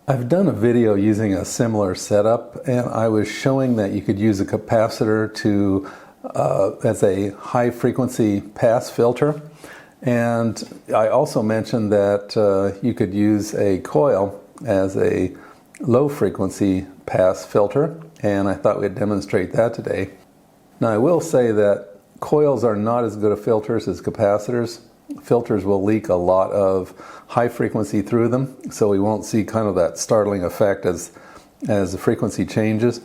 I've done a video using a similar setup, and I was showing that you could use a capacitor to as a high frequency pass filter, and I also mentioned that you could use a coil as a low frequency pass filter, and I thought we'd demonstrate that today. Now I will say that coils are not as good of filters as capacitors. Filters will leak a lot of high frequency through them, so we won't see kind of that startling effect as the frequency changes.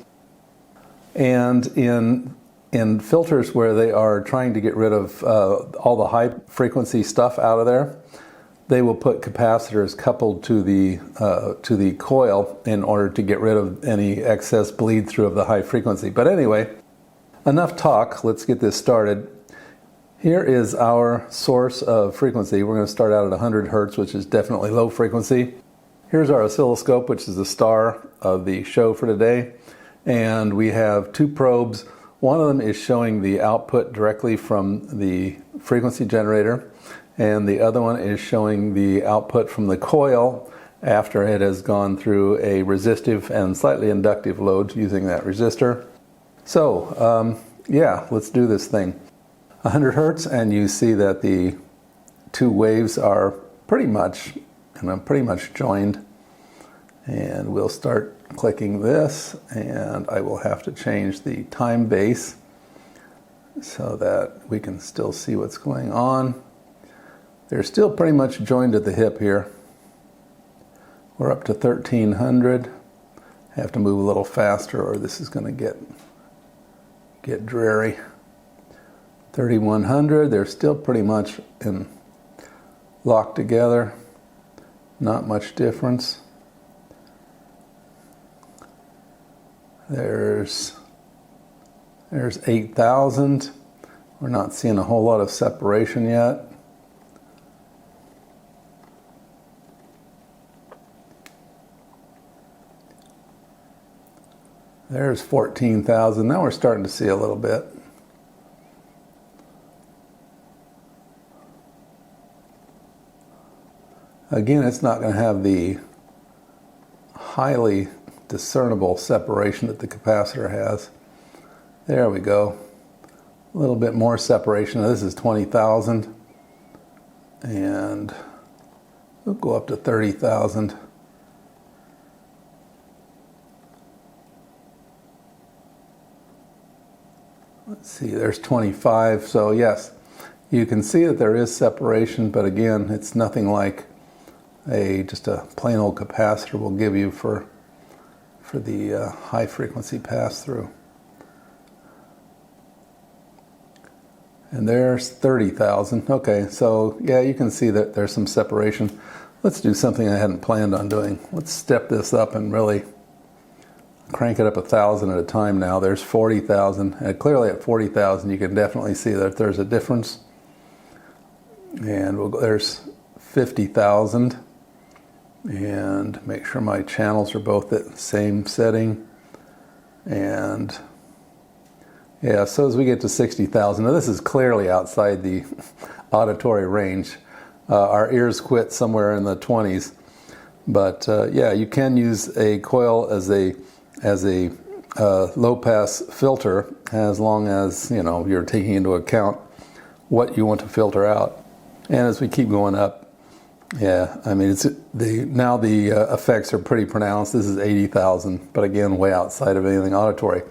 And in filters where they are trying to get rid of all the high frequency stuff out of there, they will put capacitors coupled to the coil in order to get rid of any excess bleed through of the high frequency. But anyway, enough talk, let's get this started. Here is our source of frequency. We're going to start out at 100 Hertz, which is definitely low frequency. Here's our oscilloscope, which is the star of the show for today. And we have two probes. One of them is showing the output directly from the frequency generator, and the other one is showing the output from the coil after it has gone through a resistive and slightly inductive load using that resistor. So, yeah, let's do this thing. 100 Hertz, and you see that the two waves are pretty much joined. And we'll start clicking this, and I will have to change the time base so that we can still see what's going on. They're still pretty much joined at the hip here. We're up to 1300. I have to move a little faster or this is going to get dreary. 3100, they're still pretty much locked together. Not much difference. There's 8,000. We're not seeing a whole lot of separation yet. There's 14,000. Now we're starting to see a little bit. Again, it's not going to have the highly discernible separation that the capacitor has. There we go. A little bit more separation. Now, this is 20,000. And we'll go up to 30,000. Let's see, there's 25. So yes, you can see that there is separation, but again, it's nothing like just a plain old capacitor will give you for the high frequency pass through. And there's 30,000. Okay, so yeah, you can see that there's some separation. Let's do something I hadn't planned on doing. Let's step this up and really crank it up 1,000 at a time now. There's 40,000. And clearly at 40,000 you can definitely see that there's a difference. And there's 50,000. And make sure my channels are both at the same setting. And yeah, so as we get to 60,000, now this is clearly outside the auditory range. Our ears quit somewhere in the 20s. But yeah, you can use a coil as a low pass filter, as long as you're taking into account what you want to filter out. And as we keep going up, yeah, I mean now the effects are pretty pronounced. This is 80,000, but again, way outside of anything auditory.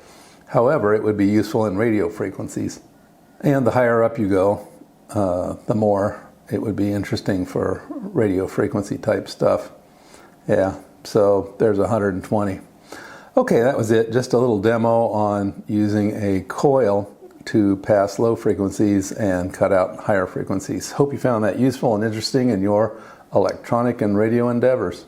However, it would be useful in radio frequencies, and the higher up you go, the more it would be interesting for radio frequency type stuff. Yeah, so there's 120. Okay, that was it. Just a little demo on using a coil to pass low frequencies and cut out higher frequencies. Hope you found that useful and interesting in your electronic and radio endeavors.